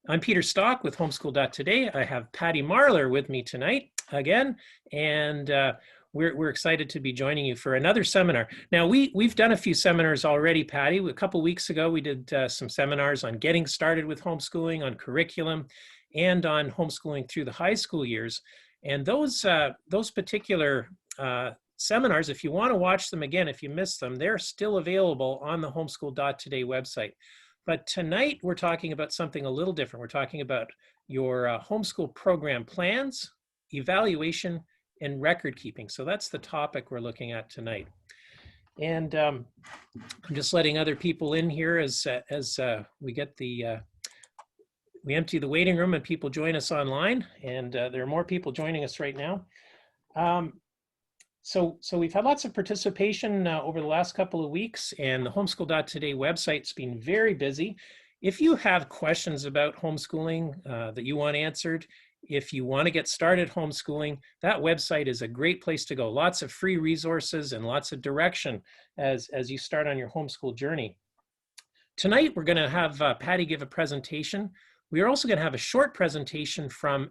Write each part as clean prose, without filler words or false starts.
I'm Peter Stock with Homeschool.today. I have Patty Marler with me tonight again, and we're excited to be joining you for another seminar. Now, we've done a few seminars already, Patty. A couple weeks ago, we did some seminars on getting started with homeschooling, on curriculum, and on homeschooling through the high school years. And those particular seminars, if you want to watch them again, if you missed them, they're still available on the Homeschool.today website. But tonight we're talking about something a little different. We're talking about your homeschool program plans, evaluation, and record keeping. So that's the topic we're looking at tonight. And I'm just letting other people in here as we get we empty the waiting room and people join us online. And there are more people joining us right now. So we've had lots of participation over the last couple of weeks, and the Homeschool.today website's been very busy. If you have questions about homeschooling that you want answered, if you want to get started homeschooling, that website is a great place to go. Lots of free resources and lots of direction as you start on your homeschool journey. Tonight, we're going to have Patty give a presentation. We are also going to have a short presentation from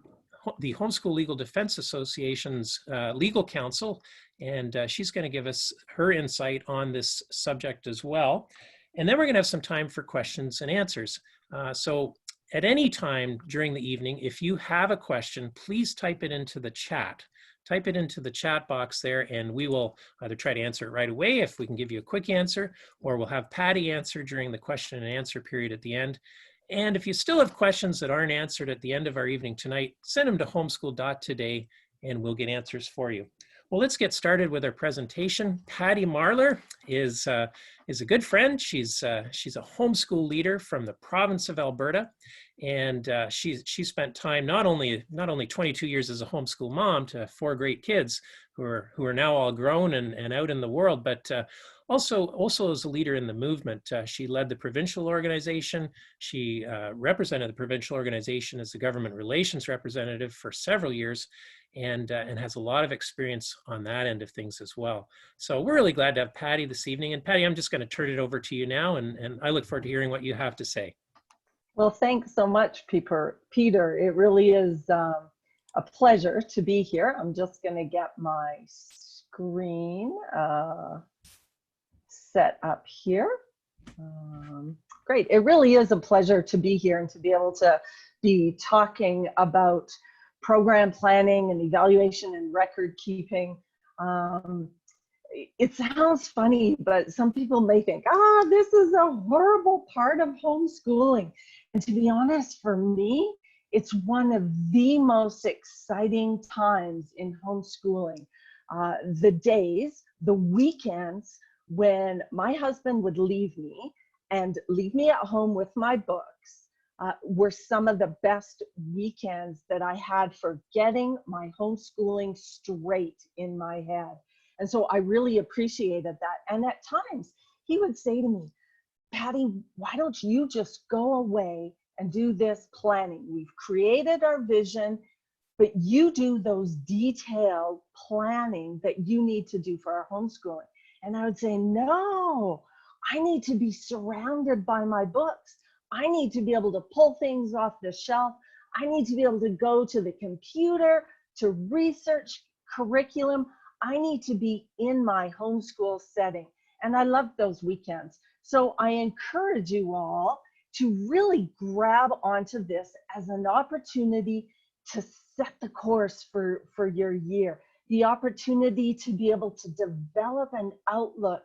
the Homeschool Legal Defense Association's legal counsel, and she's going to give us her insight on this subject as well. And then we're going to have some time for questions and answers. So at any time during the evening, if you have a question, please type it into the chat. Type it into the chat box there, and we will either try to answer it right away if we can give you a quick answer, or we'll have Patty answer during the question and answer period at the end. And if you still have questions that aren't answered at the end of our evening tonight, send them to homeschool.today and we'll get answers for you. Well, let's get started with our presentation. Patty Marler is a good friend. She's a homeschool leader from the province of Alberta, and she spent time not only 22 years as a homeschool mom to 4 great kids who are now all grown and out in the world, but also as a leader in the movement. She led the Provincial organization. She represented the Provincial organization as the government relations representative for several years, and has a lot of experience on that end of things as well. So we're really glad to have Patty this evening. And Patty, I'm just going to turn it over to you now, and I look forward to hearing what you have to say. Well, thanks so much, Peter. It really is a pleasure to be here. I'm just going to get my screen set up here. Great. It really is a pleasure to be here and to be able to be talking about program planning and evaluation and record keeping. It sounds funny, but some people may think, this is a horrible part of homeschooling. And to be honest, for me, it's one of the most exciting times in homeschooling. The days, the weekends, when my husband would leave me at home with my books, were some of the best weekends that I had for getting my homeschooling straight in my head. And so I really appreciated that. And at times he would say to me, Patty, why don't you just go away and do this planning? We've created our vision, but you do those detailed planning that you need to do for our homeschooling. And I would say, no, I need to be surrounded by my books. I need to be able to pull things off the shelf. I need to be able to go to the computer to research curriculum. I need to be in my homeschool setting. And I love those weekends. So I encourage you all to really grab onto this as an opportunity to set the course for your year. The opportunity to be able to develop an outlook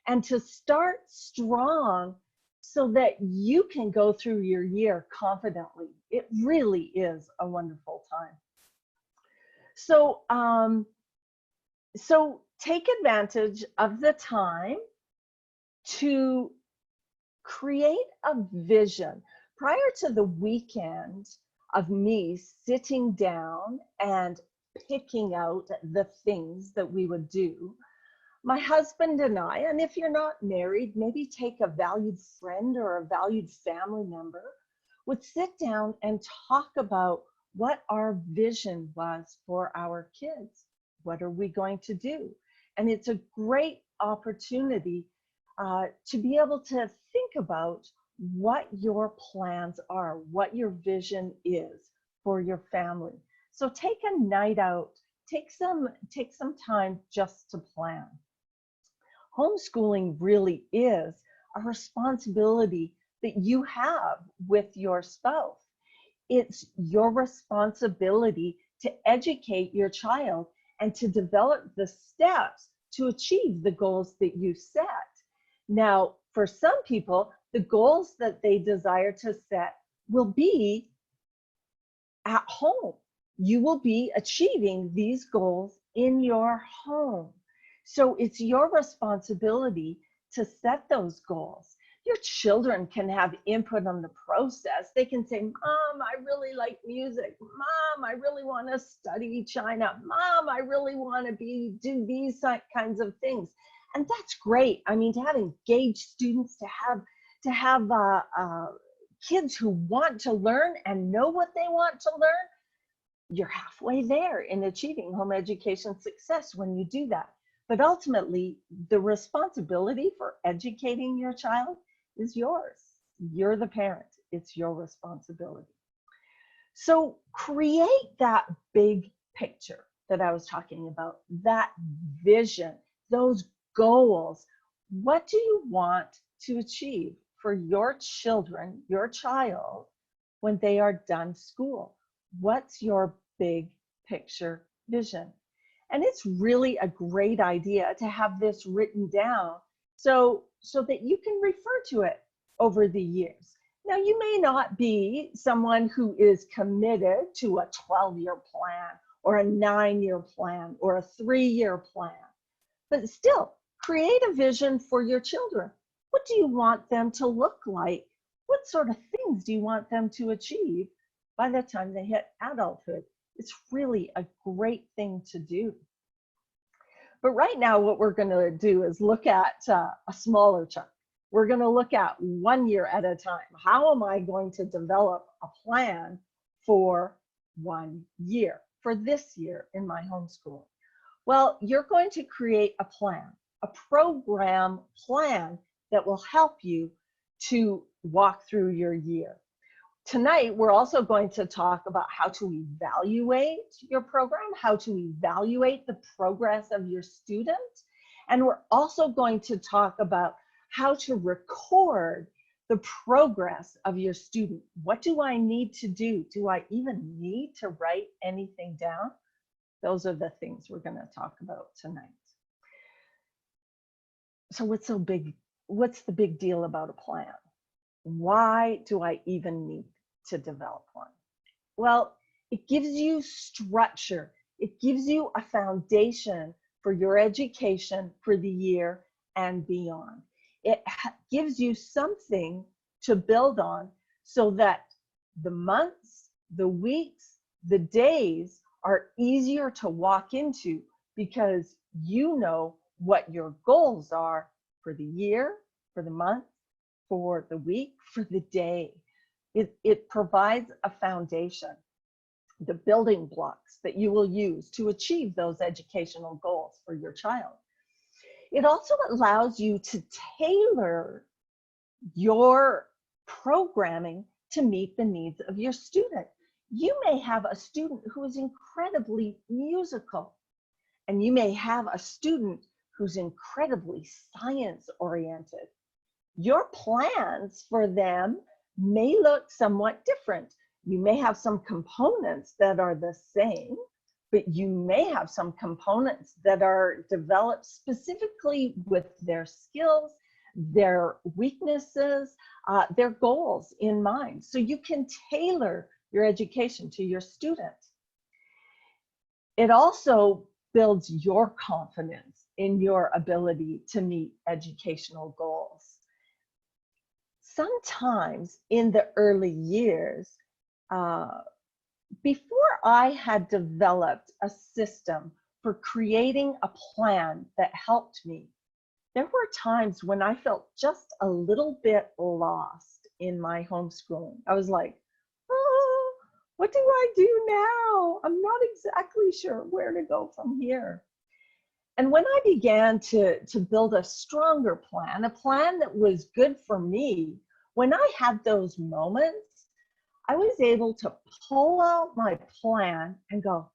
and to start strong so that you can go through your year confidently. It really is a wonderful time. So, so take advantage of the time to create a vision. Prior to the weekend of me sitting down and picking out the things that we would do, my husband and I, and if you're not married, maybe take a valued friend or a valued family member, would sit down and talk about what our vision was for our kids. What are we going to do? And it's a great opportunity to be able to think about what your plans are, what your vision is for your family. So take a night out, take some time just to plan. Homeschooling really is a responsibility that you have with your spouse. It's your responsibility to educate your child and to develop the steps to achieve the goals that you set. Now, for some people, the goals that they desire to set will be at home. You will be achieving these goals in your home. So it's your responsibility to set those goals. Your children can have input on the process. They can say, Mom, I really like music. Mom, I really want to study China. Mom, I really want to do these kinds of things. And that's great. I mean, to have engaged students, to have kids who want to learn and know what they want to learn, you're halfway there in achieving home education success when you do that. But ultimately, the responsibility for educating your child is yours. You're the parent. It's your responsibility. So create that big picture that I was talking about, that vision, those goals. What do you want to achieve for your children, your child, when they are done school? What's your big picture vision? And it's really a great idea to have this written down so that you can refer to it over the years. Now, you may not be someone who is committed to a 12-year plan or a 9-year plan or a 3-year plan, but still create a vision for your children. What do you want them to look like? What sort of things do you want them to achieve by the time they hit adulthood? It's really a great thing to do. But right now, what we're going to do is look at a smaller chunk. We're going to look at 1 year at a time. How am I going to develop a plan for 1 year, for this year in my homeschooling? Well, you're going to create a plan, a program plan that will help you to walk through your year. Tonight, we're also going to talk about how to evaluate your program, how to evaluate the progress of your students. And we're also going to talk about how to record the progress of your student. What do I need to do? Do I even need to write anything down? Those are the things we're going to talk about tonight. So what's the big deal about a plan? Why do I even need to develop one? Well, it gives you structure. It gives you a foundation for your education for the year and beyond. It gives you something to build on so that the months, the weeks, the days are easier to walk into because you know what your goals are for the year, for the month, for the week, for the day. It provides a foundation, the building blocks that you will use to achieve those educational goals for your child. It also allows you to tailor your programming to meet the needs of your student. You may have a student who is incredibly musical, and you may have a student who's incredibly science-oriented. Your plans for them may look somewhat different. You may have some components that are the same, but you may have some components that are developed specifically with their skills, their weaknesses, their goals in mind. So you can tailor your education to your student. It also builds your confidence in your ability to meet educational goals. Sometimes in the early years, before I had developed a system for creating a plan that helped me, there were times when I felt just a little bit lost in my homeschooling. I was like, oh, what do I do now? I'm not exactly sure where to go from here. And when I began to build a stronger plan, a plan that was good for me, when I had those moments, I was able to pull out my plan and go,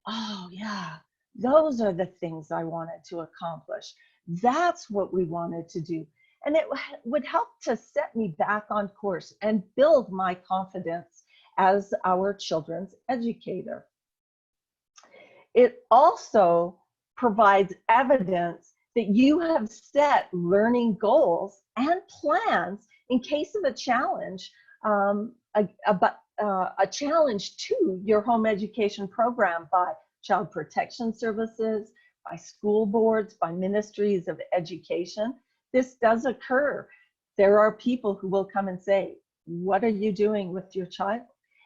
oh yeah, those are the things I wanted to accomplish. That's what we wanted to do. And it would help to set me back on course and build my confidence as our children's educator. It also provides evidence that you have set learning goals and plans in case of a challenge, a challenge to your home education program by Child Protection Services, by school boards, by ministries of education. This does occur. There are people who will come and say, what are you doing with your child?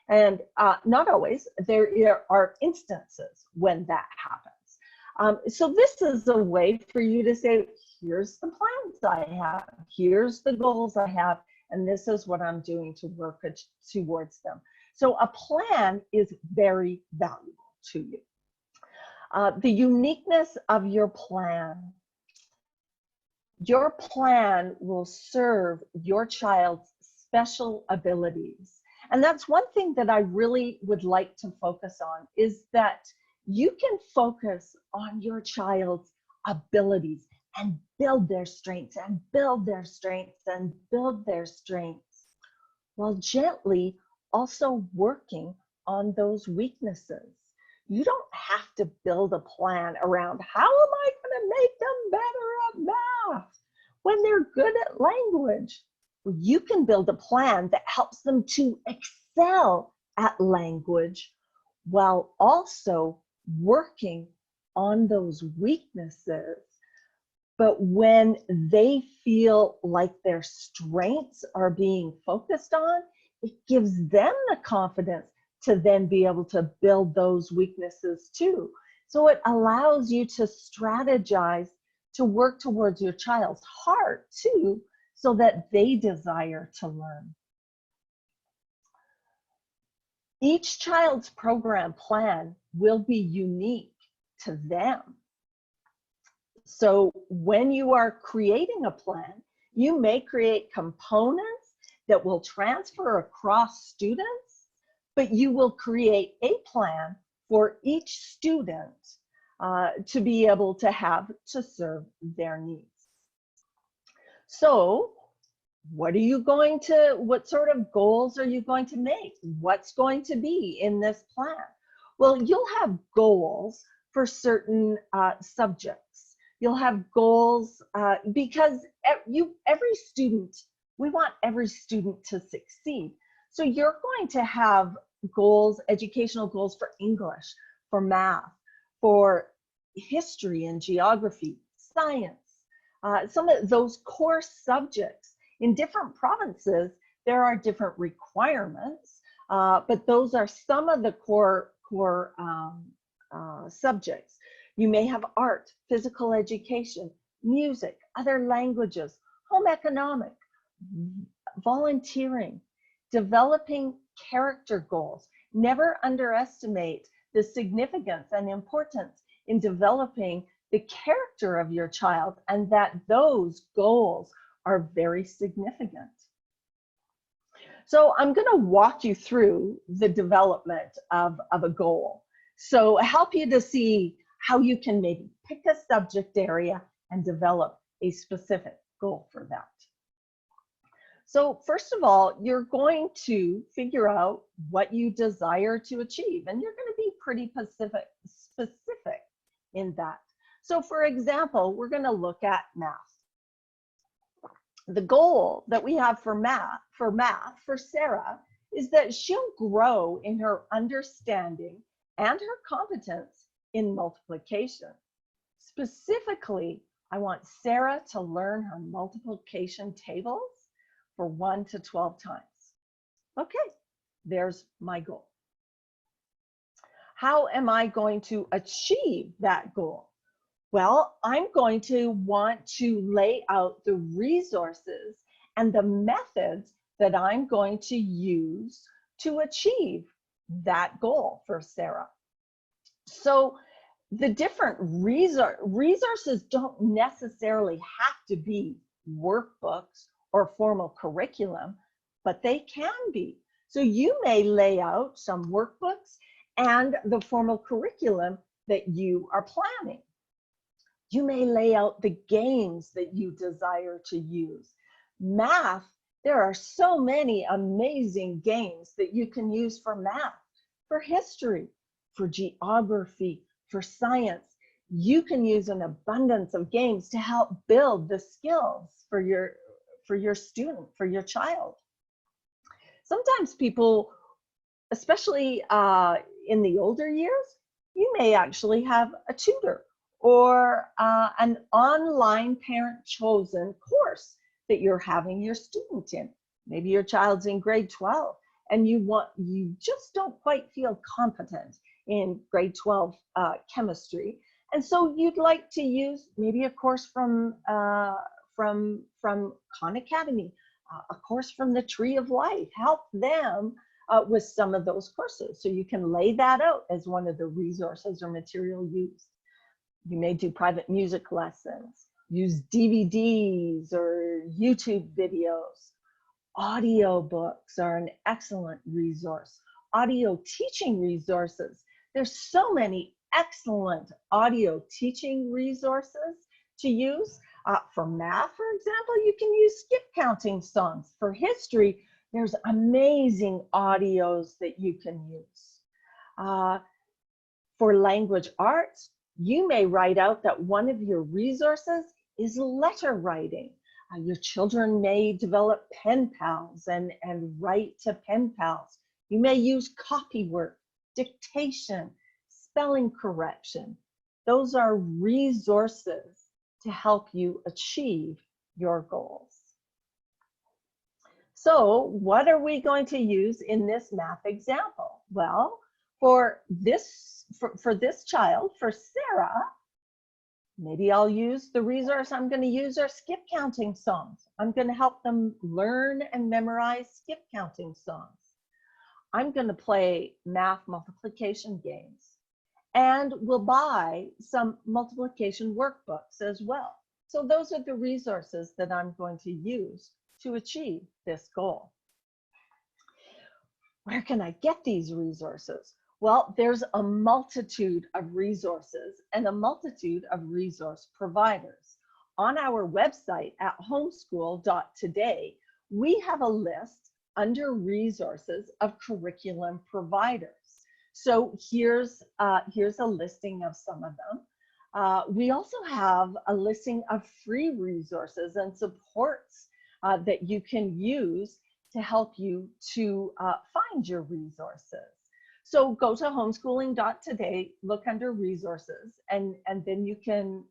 And not always. There are instances when that happens. So this is a way for you to say, here's the plans I have, here's the goals I have, and this is what I'm doing to work towards them. So a plan is very valuable to you. The uniqueness of your plan will serve your child's special abilities. And that's one thing that I really would like to focus on, is that you can focus on your child's abilities and build their strengths and build their strengths and build their strengths, while gently also working on those weaknesses. You don't have to build a plan around how am I going to make them better at math when they're good at language. Well, you can build a plan that helps them to excel at language while also working on those weaknesses. But when they feel like their strengths are being focused on, it gives them the confidence to then be able to build those weaknesses too. So it allows you to strategize to work towards your child's heart too, so that they desire to learn. Each child's program plan will be unique to them. So when you are creating a plan, you may create components that will transfer across students, but you will create a plan for each student to be able to have to serve their needs. So what sort of goals are you going to make? What's going to be in this plan? Well, you'll have goals for certain subjects. You'll have goals because we want every student to succeed. So you're going to have goals, educational goals for English, for math, for history and geography, science, some of those core subjects. In different provinces, there are different requirements, but those are some of the core subjects. You may have art, physical education, music, other languages, home economic, volunteering, developing character goals. Never underestimate the significance and importance in developing the character of your child, and that those goals are very significant. So I'm going to walk you through the development of a goal. So help you to see how you can maybe pick a subject area and develop a specific goal for that. So first of all, you're going to figure out what you desire to achieve, and you're going to be pretty specific in that. So for example, we're going to look at math. The goal that we have for math for Sarah is that she'll grow in her understanding and her competence in multiplication. Specifically, I want Sarah to learn her multiplication tables for 1 to 12 times. Okay, there's my goal. How am I going to achieve that goal? Well, I'm going to want to lay out the resources and the methods that I'm going to use to achieve that goal for Sarah. So the different resources don't necessarily have to be workbooks or formal curriculum. but they can be. So you may lay out some workbooks and the formal curriculum that you are planning. You may lay out the games that you desire to use. Math, there are so many amazing games that you can use for math, for history, for geography, for science. You can use an abundance of games to help build the skills for your student, for your child. Sometimes people, especially in the older years, you may actually have a tutor or an online parent-chosen course that you're having your student in. Maybe your child's in grade 12 and you just don't quite feel competent in grade 12 chemistry. And so you'd like to use maybe a course from Khan Academy, a course from the Tree of Life. Help them with some of those courses. So you can lay that out as one of the resources or material used. You may do private music lessons, use DVDs or YouTube videos. Audio books are an excellent resource. Audio teaching resources. There's so many excellent audio teaching resources to use. For math, for example, you can use skip counting songs. For history, there's amazing audios that you can use. For language arts, you may write out that one of your resources is letter writing. Your children may develop pen pals and write to pen pals. You may use copy work, dictation, spelling correction. Those are resources to help you achieve your goals. So what are we going to use in this math example? Well, for this child, for Sarah, maybe I'll use the resource I'm going to use are skip counting songs. I'm going to help them learn and memorize skip counting songs. I'm going to play math multiplication games, and we'll buy some multiplication workbooks as well. So those are the resources that I'm going to use to achieve this goal. Where can I get these resources? Well, there's a multitude of resources and a multitude of resource providers. On our website at homeschool.today, we have a list under resources of curriculum providers. So here's a listing of some of them. We also have a listing of free resources and supports that you can use to help you to find your resources. So go to homeschooling.today, look under resources, and then you can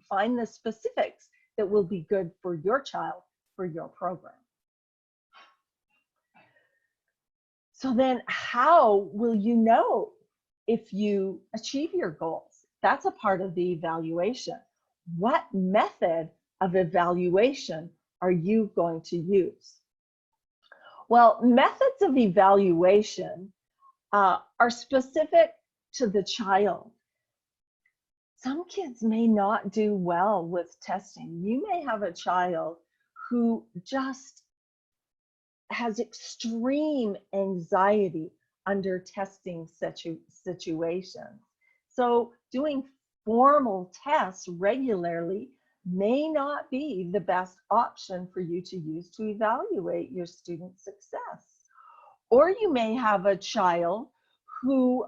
find the specifics that will be good for your child, for your program. So then how will you know if you achieve your goals? That's a part of the evaluation. What method of evaluation are you going to use? Well, methods of evaluation are specific to the child. Some kids may not do well with testing. You may have a child who just has extreme anxiety under testing situations. So doing formal tests regularly may not be the best option for you to use to evaluate your student's success. Or you may have a child who,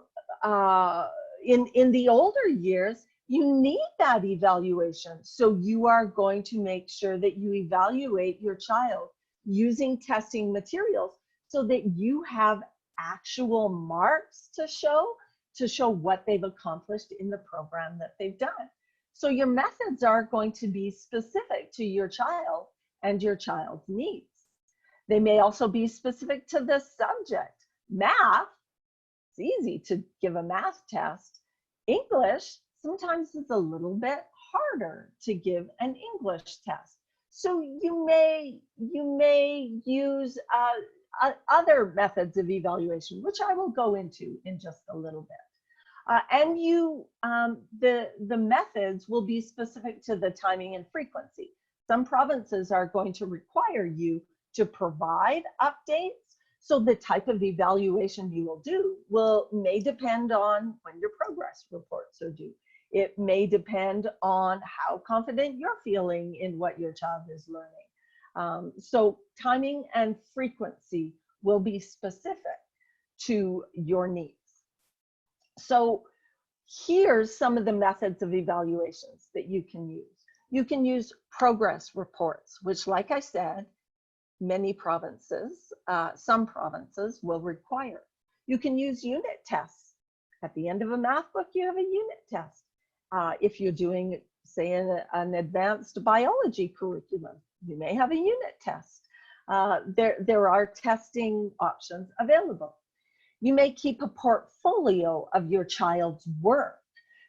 in the older years, you need that evaluation. So you are going to make sure that you evaluate your child using testing materials so that you have actual marks to show what they've accomplished in the program that they've done. So your methods are going to be specific to your child and your child's needs. They may also be specific to the subject. Math, it's easy to give a math test. English, sometimes it's a little bit harder to give an English test. So you may use other methods of evaluation, which I will go into in just a little bit. And the methods will be specific to the timing and frequency. Some provinces are going to require you to provide updates. So the type of evaluation you will do may depend on when your progress reports are due. It may depend on how confident you're feeling in what your child is learning. So timing and frequency will be specific to your needs. So here's some of the methods of evaluations that you can use. You can use progress reports, which, like I said, many provinces, some provinces will require. You can use unit tests. At the end of a math book, you have a unit test. If you're doing, say, an advanced biology curriculum, you may have a unit test. There are testing options available. You may keep a portfolio of your child's work.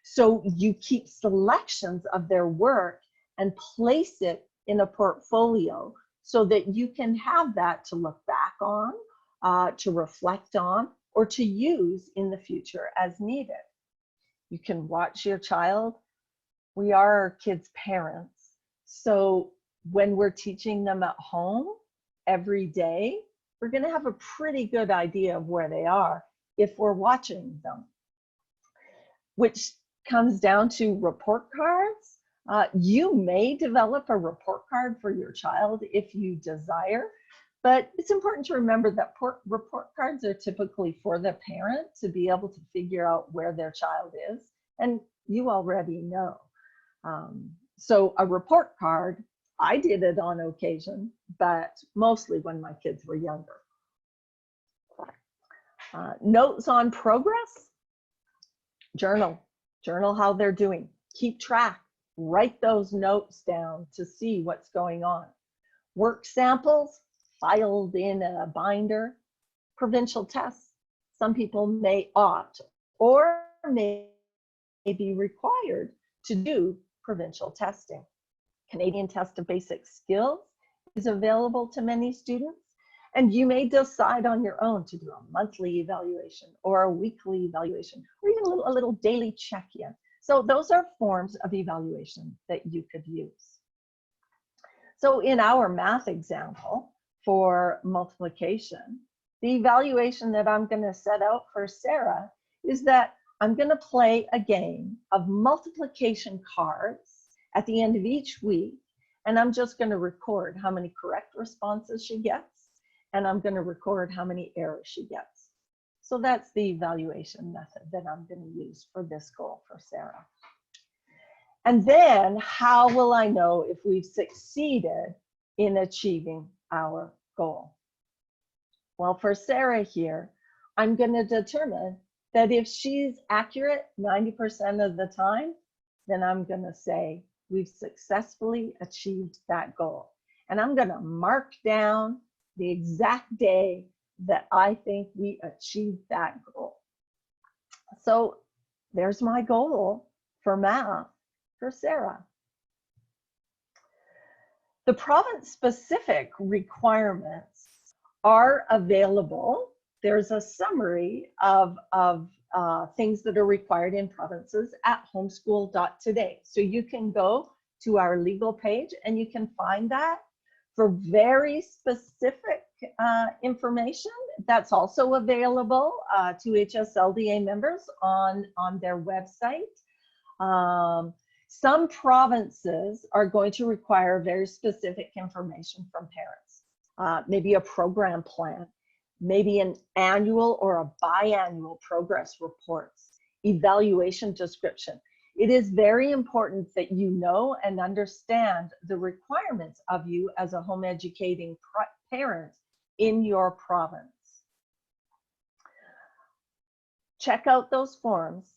So you keep selections of their work and place it in a portfolio so that you can have that to look back on, to reflect on, or to use in the future as needed. You can watch your child. We are our kids' parents. So when we're teaching them at home every day, we're going to have a pretty good idea of where they are if we're watching them, which comes down to report cards. You may develop a report card for your child if you desire, but it's important to remember that report cards are typically for the parent to be able to figure out where their child is, and you already know. So a report card, I did it on occasion, but mostly when my kids were younger. Notes on progress, journal how they're doing, keep track, write those notes down to see what's going on. Work samples filed in a binder. Provincial tests, some people may opt or may be required to do provincial testing. Canadian Test of Basic Skills is available to many students, and you may decide on your own to do a monthly evaluation or a weekly evaluation, or even a little daily check-in. So those are forms of evaluation that you could use. So in our math example for multiplication, the evaluation that I'm going to set out for Sarah is that I'm going to play a game of multiplication cards at the end of each week, and I'm just going to record how many correct responses she gets, and I'm going to record how many errors she gets. So that's the evaluation method that I'm going to use for this goal for Sarah. And then how will I know if we've succeeded in achieving our goal? Well, for Sarah here, I'm going to determine that if she's accurate 90% of the time, then I'm going to say we've successfully achieved that goal. And I'm going to mark down the exact day that I think we achieved that goal. So there's my goal for math for Sarah. The province-specific requirements are available. There's a summary of things that are required in provinces at homeschool.today. So you can go to our legal page and you can find that. For very specific information, that's also available to HSLDA members on their website. Some provinces are going to require very specific information from parents, maybe a program plan, maybe an annual or a biannual progress reports, evaluation description. It is very important that you know and understand the requirements of you as a home educating parent in your province. Check out those forms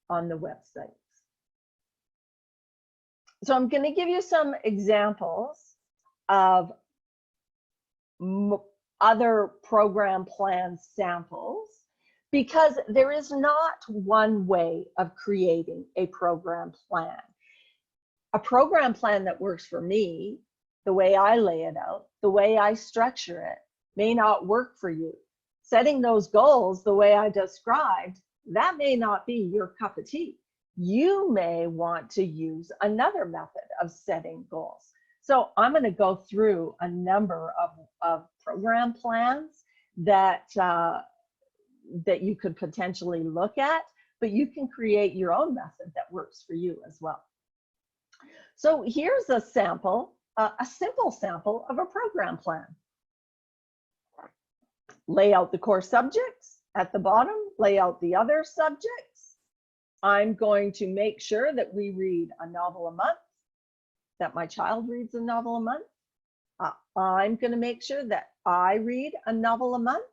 on the website. So I'm going to give you some examples of other program plan samples, because there is not one way of creating a program plan. A program plan that works for me, the way I lay it out, the way I structure it, may not work for you. Setting those goals the way I described, that may not be your cup of tea. You may want to use another method of setting goals. So I'm going to go through a number of program plans that, that you could potentially look at, but you can create your own method that works for you as well. So here's a sample, a simple sample of a program plan. Lay out the core subjects at the bottom, lay out the other subjects. I'm going to make sure that we read a novel a month, that my child reads a novel a month. I'm going to make sure that I read a novel a month.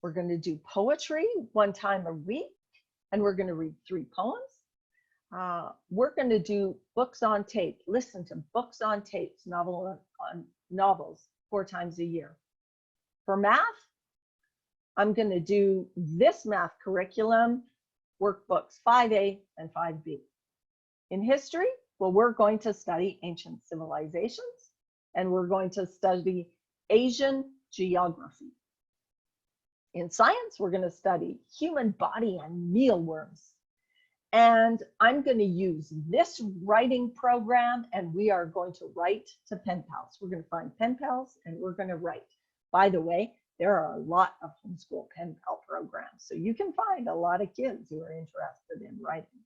We're going to do poetry one time a week, and we're going to read 3 poems. We're going to do books on tape, listen to books on tapes, novels 4 times a year. For math, I'm going to do this math curriculum, workbooks 5A and 5B. In history, well, we're going to study ancient civilizations, and we're going to study Asian geography. In science, we're going to study human body and mealworms. And I'm going to use this writing program, and we are going to write to pen pals. We're going to find pen pals, and we're going to write. By the way, there are a lot of homeschool pen pal programs, so you can find a lot of kids who are interested in writing.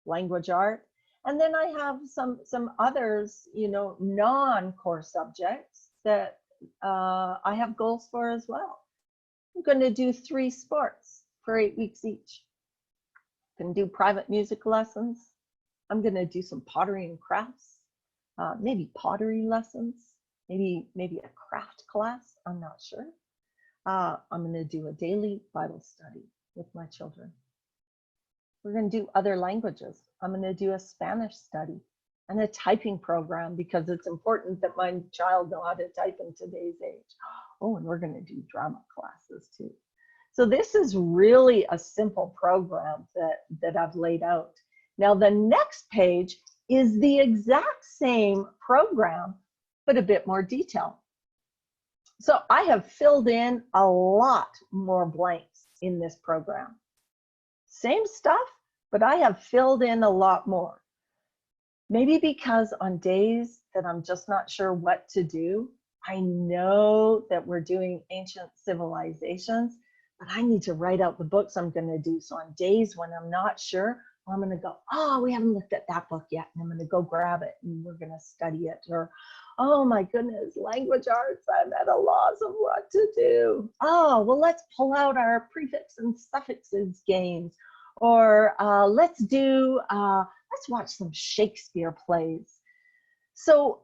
Language art. And then I have some others, you know, non-core subjects that I have goals for as well. I'm going to do 3 sports for 8 weeks each. I'm going to do private music lessons. I'm going to do some pottery and crafts, maybe pottery lessons, maybe a craft class. I'm not sure. I'm going to do a daily Bible study with my children. We're going to do other languages. I'm going to do a Spanish study and a typing program, because it's important that my child know how to type in today's age. Oh, and we're going to do drama classes too. So this is really a simple program that I've laid out. Now the next page is the exact same program, but a bit more detail. So I have filled in a lot more blanks in this program. Same stuff, but I have filled in a lot more. Maybe because on days that I'm just not sure what to do, I know that we're doing ancient civilizations, but I need to write out the books I'm going to do. So on days when I'm not sure, I'm going to go, oh, we haven't looked at that book yet, and I'm going to go grab it and we're going to study it. Or, oh my goodness, language arts, I'm at a loss of what to do. Oh, well, let's pull out our prefix and suffixes games. Or let's watch some Shakespeare plays. So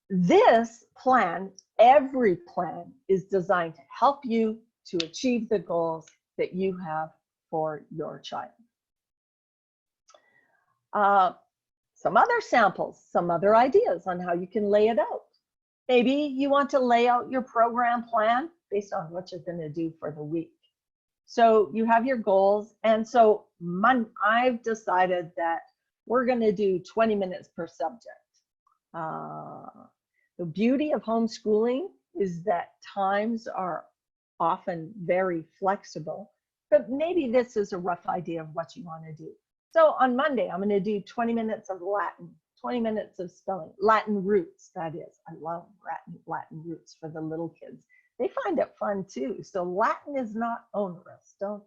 this plan, every plan, is designed to help you to achieve the goals that you have for your child. Some other samples, some other ideas on how you can lay it out. Maybe you want to lay out your program plan based on what you're going to do for the week. So you have your goals, and so I've decided that we're going to do 20 minutes per subject. The beauty of homeschooling is that times are often very flexible, but maybe this is a rough idea of what you want to do. So on Monday, I'm going to do 20 minutes of Latin, 20 minutes of spelling, Latin roots, that is. I love Latin roots for the little kids. They find it fun too. So Latin is not onerous. Don't,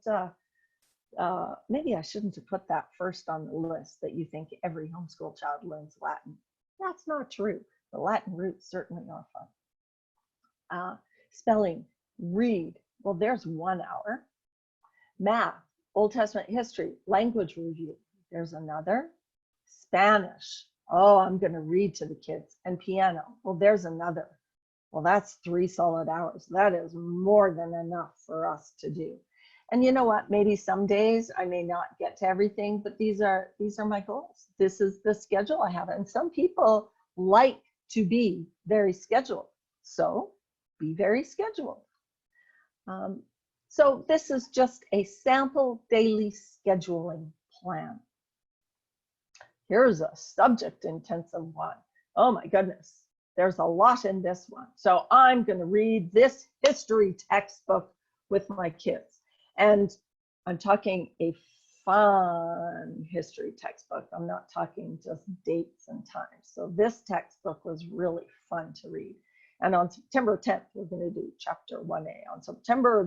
maybe I shouldn't have put that first on the list, that you think every homeschool child learns Latin. That's not true. The Latin roots certainly are fun. Spelling, read, well, there's 1 hour. Math, Old Testament history, language review, there's another. Spanish, oh, I'm going to read to the kids. And piano, well, there's another. Well, that's 3 solid hours. That is more than enough for us to do. And you know what? Maybe some days I may not get to everything, but these are my goals. This is the schedule I have. And some people like to be very scheduled. So be very scheduled. So this is just a sample daily scheduling plan. Here's a subject intensive one. Oh my goodness. There's a lot in this one. So I'm going to read this history textbook with my kids. And I'm talking a fun history textbook. I'm not talking just dates and times. So this textbook was really fun to read. And on September 10th, we're going to do chapter 1A. On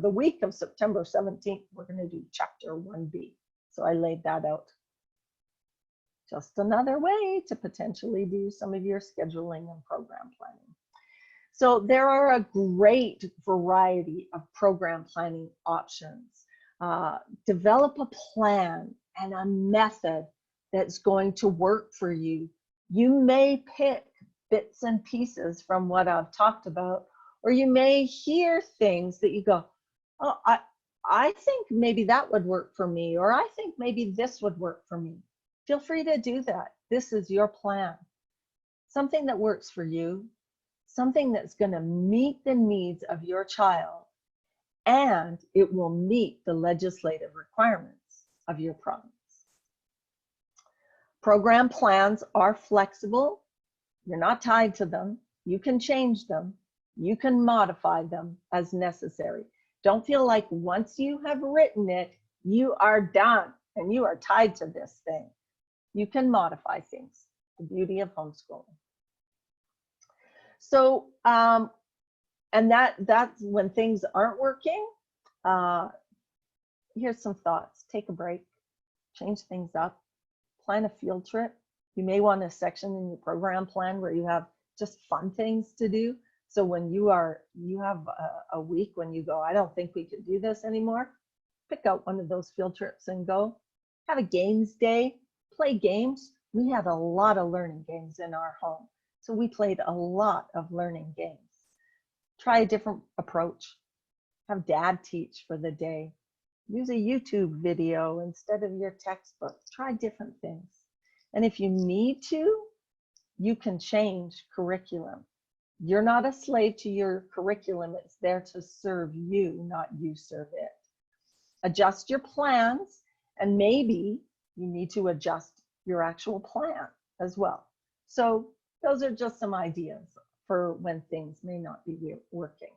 the week of September 17th, we're going to do chapter 1B. So I laid that out. Just another way to potentially do some of your scheduling and program planning. So there are a great variety of program planning options. Develop a plan and a method that's going to work for you. You may pick bits and pieces from what I've talked about, or you may hear things that you go, oh, I think maybe that would work for me, or I think maybe this would work for me. Feel free to do that. This is your plan. Something that works for you, something that's going to meet the needs of your child, and it will meet the legislative requirements of your province. Program plans are flexible. You're not tied to them. You can change them. You can modify them as necessary. Don't feel like once you have written it, you are done and you are tied to this thing. You can modify things. The beauty of homeschooling. So, and that's when things aren't working. Here's some thoughts. Take a break, change things up, plan a field trip. You may want a section in your program plan where you have just fun things to do. So when you have a week when you go, I don't think we could do this anymore, pick out one of those field trips and go. Have a games day, play games. We had a lot of learning games in our home. So we played a lot of learning games. Try a different approach. Have dad teach for the day. Use a YouTube video instead of your textbook. Try different things. And if you need to, you can change curriculum. You're not a slave to your curriculum. It's there to serve you, not you serve it. Adjust your plans, and maybe you need to adjust your actual plan as well. So those are just some ideas for when things may not be working.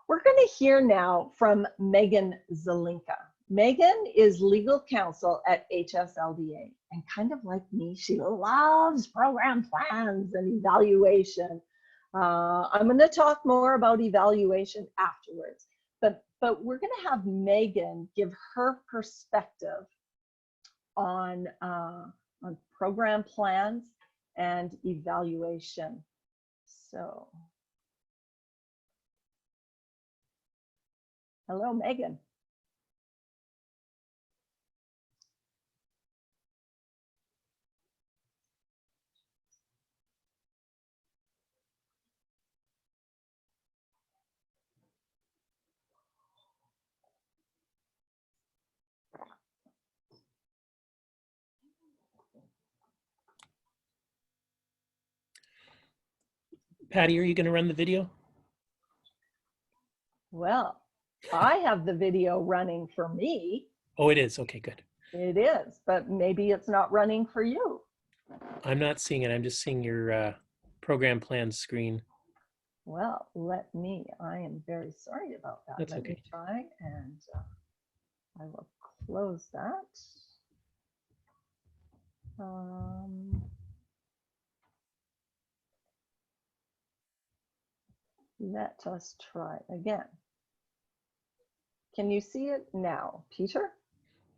We're going to hear now from Megen Zelinka. Megen is legal counsel at HSLDA, and kind of like me, she loves program plans and evaluation. I'm going to talk more about evaluation afterwards, but we're going to have Megen give her perspective on program plans and evaluation. So, hello, Megen. Patty, are you going to run the video? Well, I have the video running for me. Oh, it is. Okay, good. It is, but maybe it's not running for you. I'm not seeing it. I'm just seeing your program plan screen. Well, I am very sorry about that. That's Let okay. me try, and I will close that. Let us try again. Can you see it now, Peter?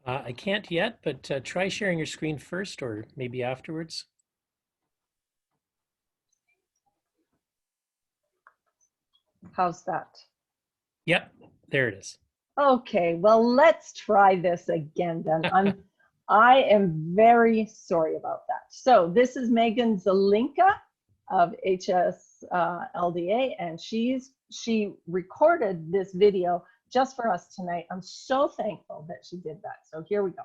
I can't yet, but try sharing your screen first or maybe afterwards. How's that? Yep, there it is. Okay, well, let's try this again then. I am very sorry about that. So this is Megen Zelinka of HSLDA, and she recorded this video just for us tonight. I'm so thankful that she did that. So here we go.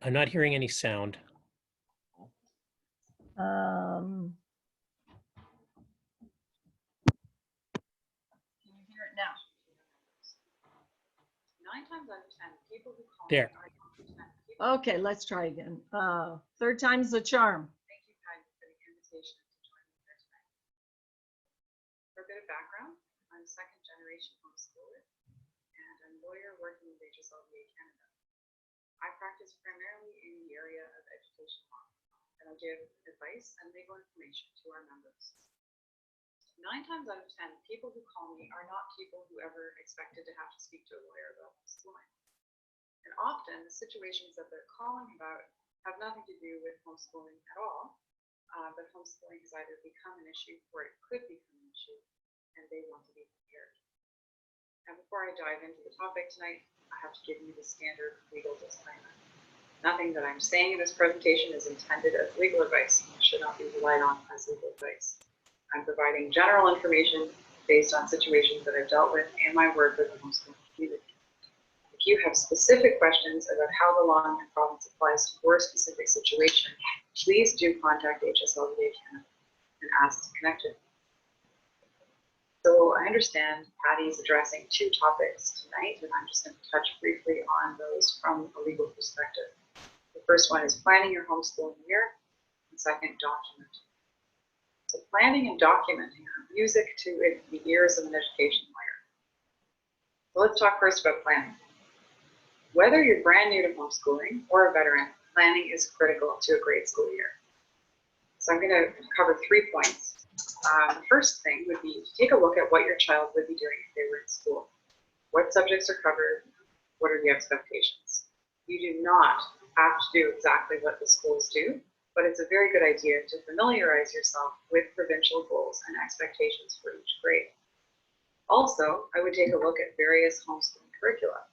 I'm not hearing any sound. Can you hear it now? 9 times out of 10, people who call There. Okay, let's try again. Third time's the charm. Thank you, Patty, for the invitation to HSLDA Canada. I practice primarily in the area of education law, and I give advice and legal information to our members. 9 times out of 10, people who call me are not people who ever expected to have to speak to a lawyer about homeschooling. And often, the situations that they're calling about have nothing to do with homeschooling at all, but homeschooling has either become an issue or it could become an issue, and they want to be prepared. And before I dive into the topic tonight, I have to give you the standard legal disclaimer. Nothing that I'm saying in this presentation is intended as legal advice and should not be relied on as legal advice. I'm providing general information based on situations that I've dealt with and my work with the homeschooling community. If you have specific questions about how the law in your province applies to your specific situation, please do contact HSLDA Canada and ask to connect it. So I understand Patty's addressing 2 topics tonight, and I'm just going to touch briefly on those from a legal perspective. The first one is planning your homeschooling year, and second, documenting. So planning and documenting are music to the ears of an education lawyer. So let's talk first about planning. Whether you're brand new to homeschooling or a veteran, planning is critical to a great school year. So I'm going to cover 3 points. The first thing would be to take a look at what your child would be doing if they were in school. What subjects are covered? What are the expectations? You do not have to do exactly what the schools do, but it's a very good idea to familiarize yourself with provincial goals and expectations for each grade. Also, I would take a look at various homeschooling curricula.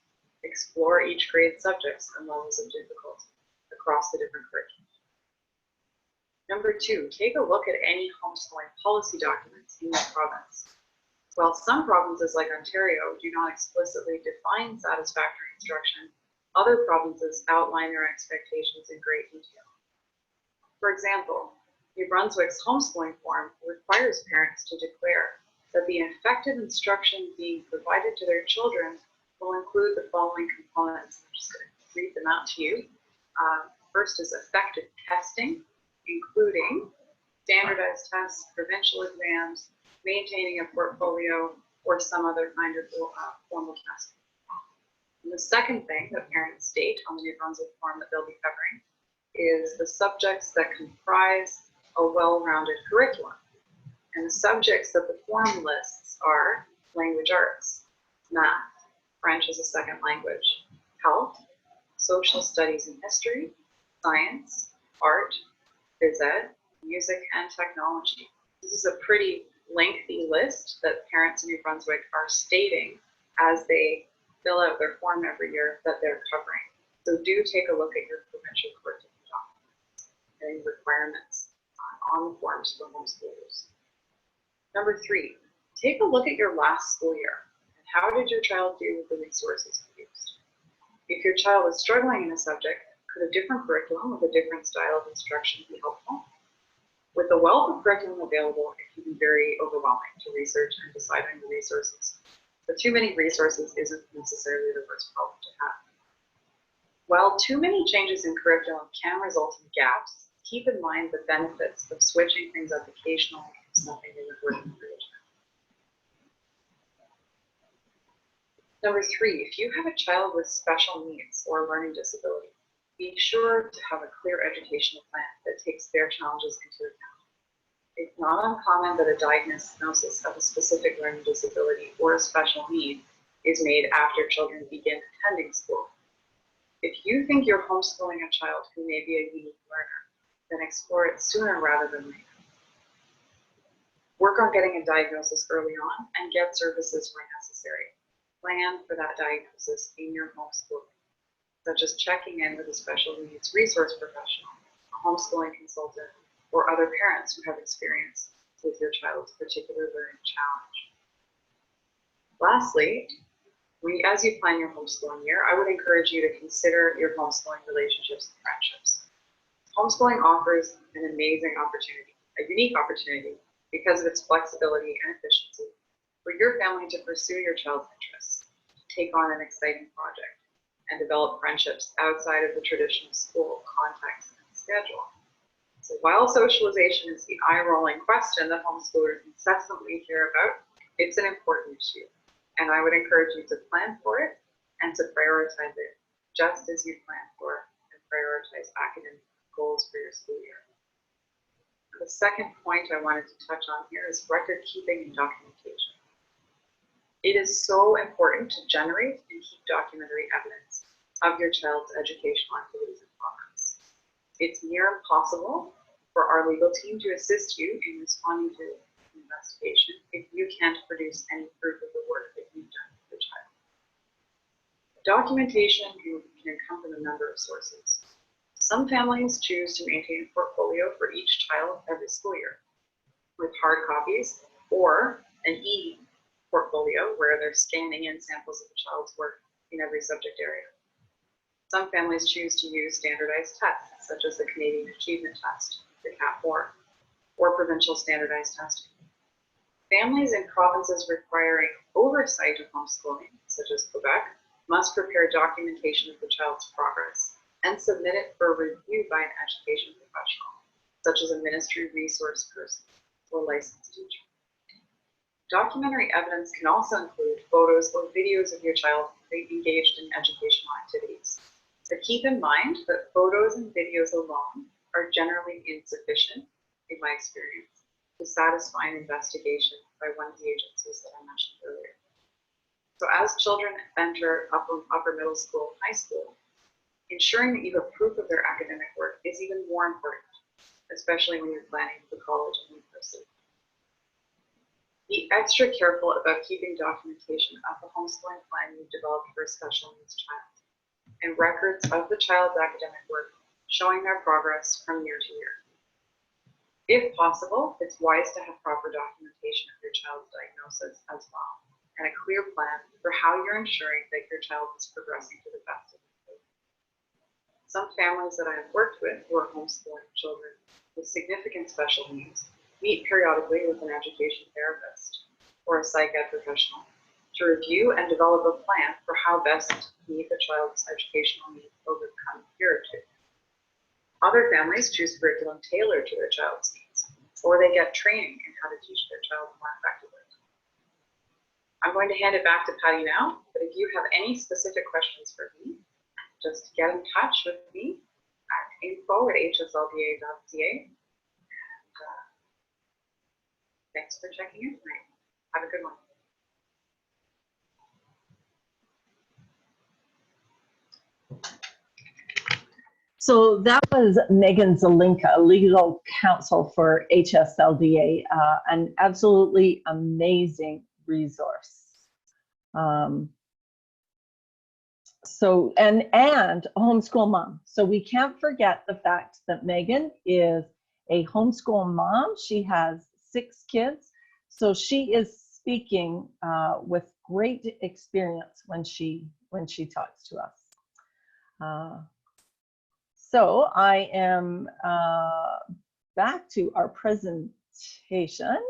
Explore each grade's subjects and levels of difficulty across the different curriculum. Number 2, take a look at any homeschooling policy documents in your province. While some provinces like Ontario do not explicitly define satisfactory instruction, other provinces outline their expectations in great detail. For example, New Brunswick's homeschooling form requires parents to declare that the effective instruction being provided to their children will include the following components. I'm just going to read them out to you. First is effective testing, including standardized tests, provincial exams, maintaining a portfolio, or some other kind of formal testing. And the second thing that parents state on the New Brunswick form that they'll be covering is the subjects that comprise a well-rounded curriculum. And the subjects that the form lists are language arts, math, French as a second language, health, social studies and history, science, art, phys ed, music, and technology. This is a pretty lengthy list that parents in New Brunswick are stating as they fill out their form every year that they're covering. So do take a look at your provincial curriculum documents and requirements on the forms for homeschoolers. Number 3, take a look at your last school year. How did your child do with the resources used? If your child is struggling in a subject, could a different curriculum with a different style of instruction be helpful? With the wealth of curriculum available, it can be very overwhelming to research and decide on the resources. But too many resources isn't necessarily the worst problem to have. While too many changes in curriculum can result in gaps, keep in mind the benefits of switching things up occasionally if something isn't working for your child. Number 3, if you have a child with special needs or learning disability, be sure to have a clear educational plan that takes their challenges into account. It's not uncommon that a diagnosis of a specific learning disability or a special need is made after children begin attending school. If you think you're homeschooling a child who may be a unique learner, then explore it sooner rather than later. Work on getting a diagnosis early on and get services where necessary. Plan for that diagnosis in your homeschooling, such as checking in with a special needs resource professional, a homeschooling consultant, or other parents who have experience with your child's particular learning challenge. Lastly, as you plan your homeschooling year, I would encourage you to consider your homeschooling relationships and friendships. Homeschooling offers an amazing opportunity, a unique opportunity, because of its flexibility and efficiency, for your family to pursue your child's interests, take on an exciting project, and develop friendships outside of the traditional school context and schedule. So while socialization is the eye-rolling question that homeschoolers incessantly hear about, it's an important issue. And I would encourage you to plan for it and to prioritize it just as you plan for and prioritize academic goals for your school year. The second point I wanted to touch on here is record keeping and documentation. It is so important to generate and keep documentary evidence of your child's educational activities and progress. It's near impossible for our legal team to assist you in responding to an investigation if you can't produce any proof of the work that you've done for the child. Documentation can come from a number of sources. Some families choose to maintain a portfolio for each child every school year with hard copies or an e-portfolio where they're scanning in samples of the child's work in every subject area. Some families choose to use standardized tests such as the Canadian Achievement Test, the CAP4, or Provincial standardized testing. Families in provinces requiring oversight of homeschooling, such as Quebec, must prepare documentation of the child's progress and submit it for review by an education professional, such as a ministry resource person or licensed teacher. Documentary evidence can also include photos or videos of your child engaged in educational activities. But keep in mind that photos and videos alone are generally insufficient, in my experience, to satisfy an investigation by one of the agencies that I mentioned earlier. So as children enter upper middle school and high school, ensuring that you have proof of their academic work is even more important, especially when you're planning for college and university. Be extra careful about keeping documentation of the homeschooling plan you've developed for a special needs child and records of the child's academic work showing their progress from year to year. If possible, it's wise to have proper documentation of your child's diagnosis as well, and a clear plan for how you're ensuring that your child is progressing to the best of their ability. Some families that I have worked with who are homeschooling children with significant special needs meet periodically with an education therapist or a psych ed professional to review and develop a plan for how best to meet the child's educational needs over the coming year or two. Other families choose curriculum tailored to their child's needs, or they get training in how to teach their child more effectively. I'm going to hand it back to Patty now, but if you have any specific questions for me, just get in touch with me at info@hslda.ca. Thanks for checking in tonight. Have a good one. So that was Megen Zelinka, legal counsel for HSLDA, an absolutely amazing resource. And homeschool mom. So we can't forget the fact that Megen is a homeschool mom. She has 6 kids. So she is speaking with great experience when she talks to us. So I am back to our presentation,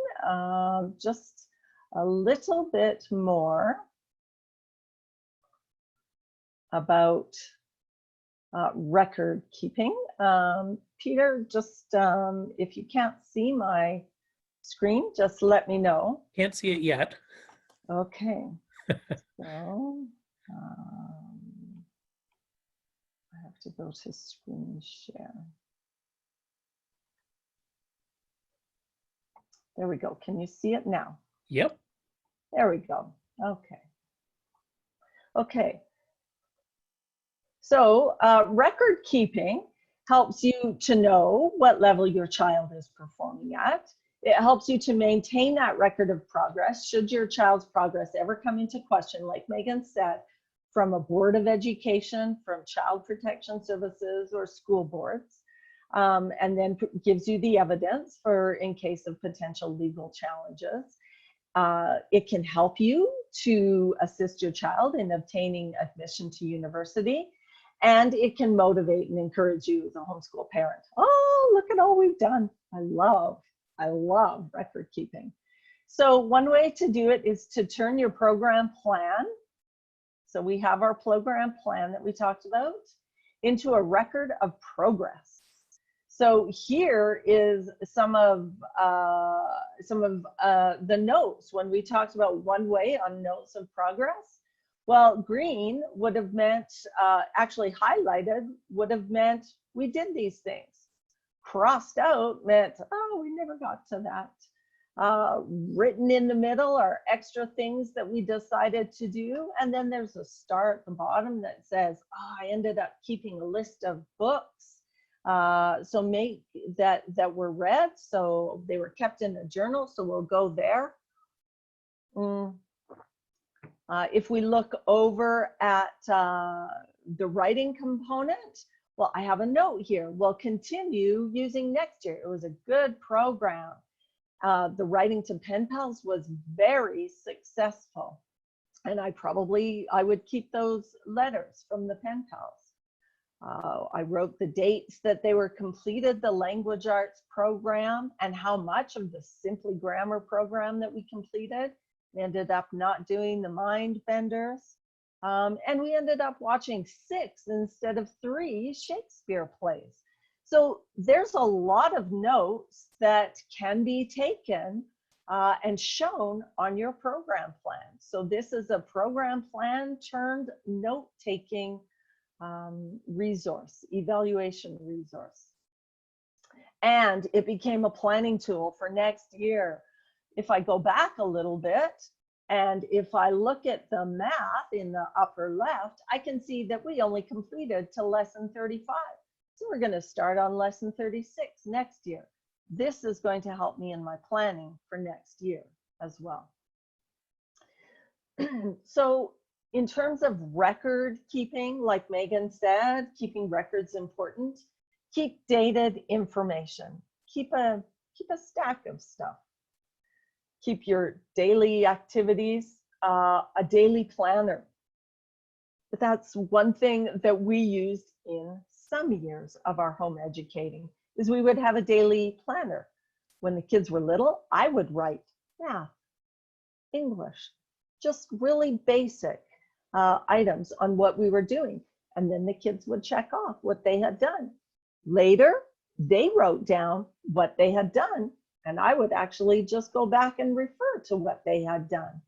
just a little bit more about record keeping. Peter, just if you can't see my screen, just let me know. Can't see it yet. Okay. So I have to go to screen share. There we go. Can you see it now? Yep. There we go. Okay. Okay. So record keeping helps you to know what level your child is performing at. It helps you to maintain that record of progress should your child's progress ever come into question, like Megen said, from a board of education, from child protection services or school boards, and then gives you the evidence for in case of potential legal challenges. It can help you to assist your child in obtaining admission to university, and it can motivate and encourage you as a homeschool parent. Oh, look at all we've done. I love record keeping. So one way to do it is to turn your program plan, so we have our program plan that we talked about, into a record of progress. So here is some of the notes when we talked about one way on notes of progress. Well, green would have meant, actually highlighted would have meant we did these things. Crossed out meant, oh, we never got to that. Written in the middle are extra things that we decided to do. And then there's a star at the bottom that says, oh, I ended up keeping a list of books. So make that were read. So they were kept in a journal. So we'll go there. If we look over at the writing component, well, I have a note here. We'll continue using next year. It was a good program. The writing to pen pals was very successful. And I would keep those letters from the pen pals. I wrote the dates that they were completed, the language arts program, and how much of the Simply Grammar program that we completed. We ended up not doing the mind benders. And we ended up watching 6 instead of 3 Shakespeare plays. So there's a lot of notes that can be taken and shown on your program plan. So this is a program plan turned note-taking resource, evaluation resource. And it became a planning tool for next year. If I go back a little bit, and if I look at the math in the upper left, I can see that we only completed to lesson 35. So we're going to start on lesson 36 next year. This is going to help me in my planning for next year as well. So in terms of record keeping, like Megan said, keeping records important. Keep dated information. Keep a stack of stuff. Keep your daily activities, a daily planner. But that's one thing that we used in some years of our home educating, is we would have a daily planner. When the kids were little, I would write math, English, just really basic items on what we were doing. And then the kids would check off what they had done. Later, they wrote down what they had done, and I would actually just go back and refer to what they had done.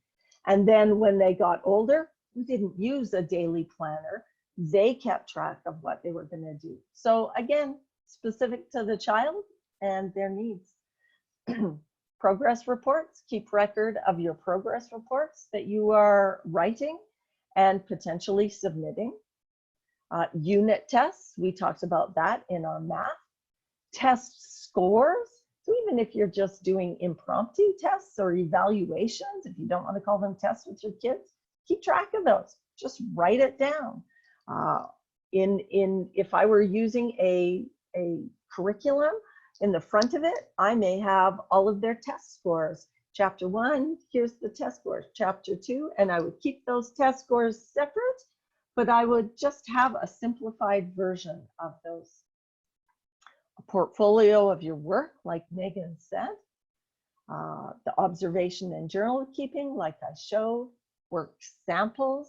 And then when they got older, we didn't use a daily planner. They kept track of what they were going to do. So again, specific to the child and their needs. Progress reports, keep record of your progress reports that you are writing and potentially submitting. Unit tests, we talked about that in our math. Test scores, so even if you're just doing impromptu tests or evaluations, if you don't want to call them tests with your kids, keep track of those. Just write it down. If I were using a curriculum, in the front of it, I may have all of their test scores. Chapter 1, here's the test scores. Chapter 2, and I would keep those test scores separate, but I would just have a simplified version of those. A portfolio of your work, like Megan said. The observation and journal keeping, like I showed. Work samples,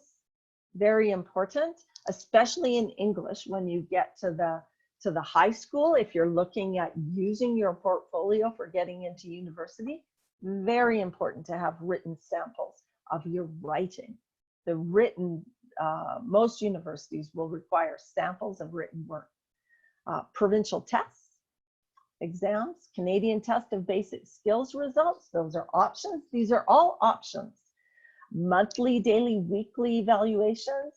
very important, especially in English when you get to the high school. If you're looking at using your portfolio for getting into university, very important to have written samples of your writing. The written, most universities will require samples of written work. Provincial tests, exams, Canadian test of basic skills results, those are options. These are all options. Monthly, daily, weekly evaluations.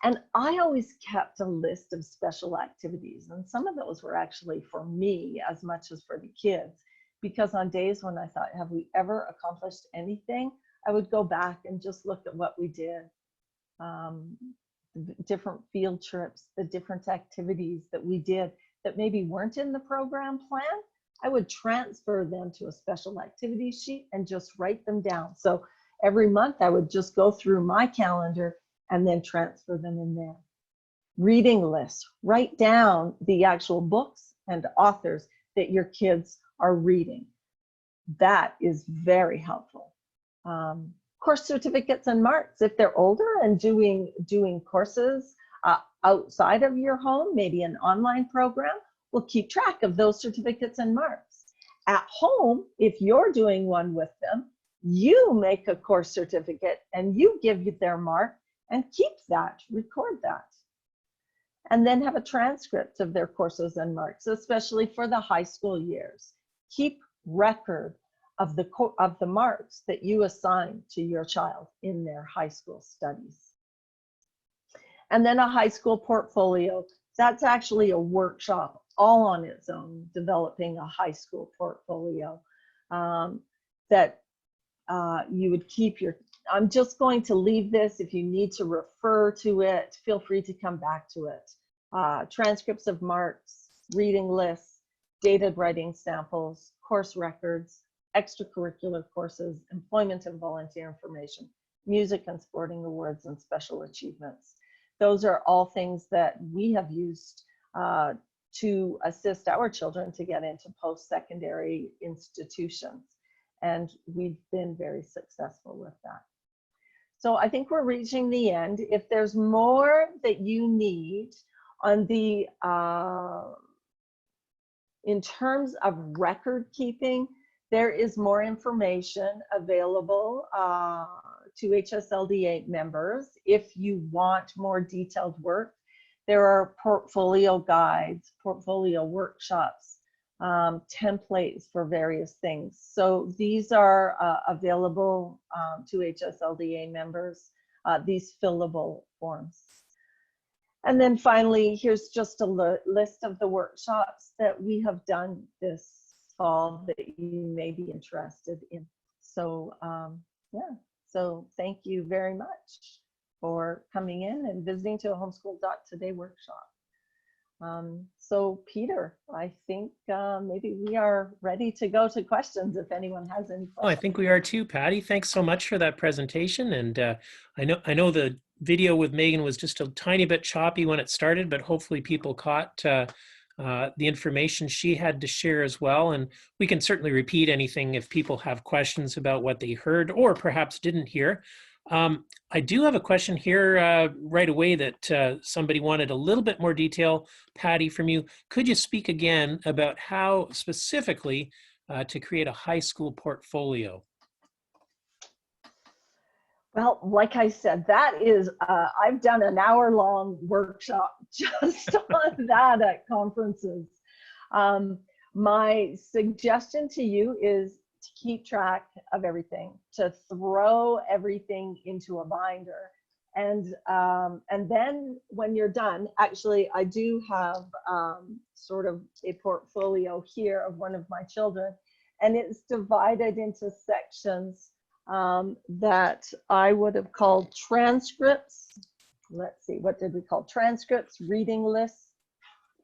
And I always kept a list of special activities, and some of those were actually for me as much as for the kids, because on days when I thought, have we ever accomplished anything, I would go back and just look at what we did. Different field trips, the different activities that we did that maybe weren't in the program plan, I would transfer them to a special activity sheet and just write them down. So every month I would just go through my calendar and then transfer them in there. Reading lists, write down the actual books and authors that your kids are reading. That is very helpful. Course certificates and marks, if they're older and doing courses outside of your home, maybe an online program, we'll keep track of those certificates and marks. At home, if you're doing one with them, you make a course certificate and you give their mark, and keep that, record that. And then have a transcript of their courses and marks, especially for the high school years. Keep record of the marks that you assign to your child in their high school studies. And then a high school portfolio. That's actually a workshop all on its own, developing a high school portfolio that you would keep your, I'm just going to leave this. If you need to refer to it, feel free to come back to it. Transcripts of marks, reading lists, dated writing samples, course records, extracurricular courses, employment and volunteer information, music and sporting awards, and special achievements. Those are all things that we have used to assist our children to get into post-secondary institutions. And we've been very successful with that. So I think we're reaching the end. If there's more that you need on the, in terms of record keeping, there is more information available to HSLDA members. If you want more detailed work, there are portfolio guides, portfolio workshops, templates for various things. So these are available to HSLDA members, these fillable forms. And then finally, here's just a list of the workshops that we have done this fall that you may be interested in. So yeah, so thank you very much for coming in and visiting to a Homeschool.today workshop. So Peter, I think maybe we are ready to go to questions if anyone has any questions. Oh, I think we are too, Patty. Thanks so much for that presentation. And I know the video with Megan was just a tiny bit choppy when it started, but hopefully people caught the information she had to share as well. And we can certainly repeat anything if people have questions about what they heard or perhaps didn't hear. I do have a question here right away that somebody wanted a little bit more detail, Patty, from you. Could you speak again about how specifically to create a high school portfolio? Well, like I said, that is, I've done an hour-long workshop just on that at conferences. My suggestion to you is to keep track of everything, to throw everything into a binder. And then when you're done, actually, I do have sort of a portfolio here of one of my children, and it's divided into sections that I would have called transcripts. Let's see, what did we call transcripts? Reading lists,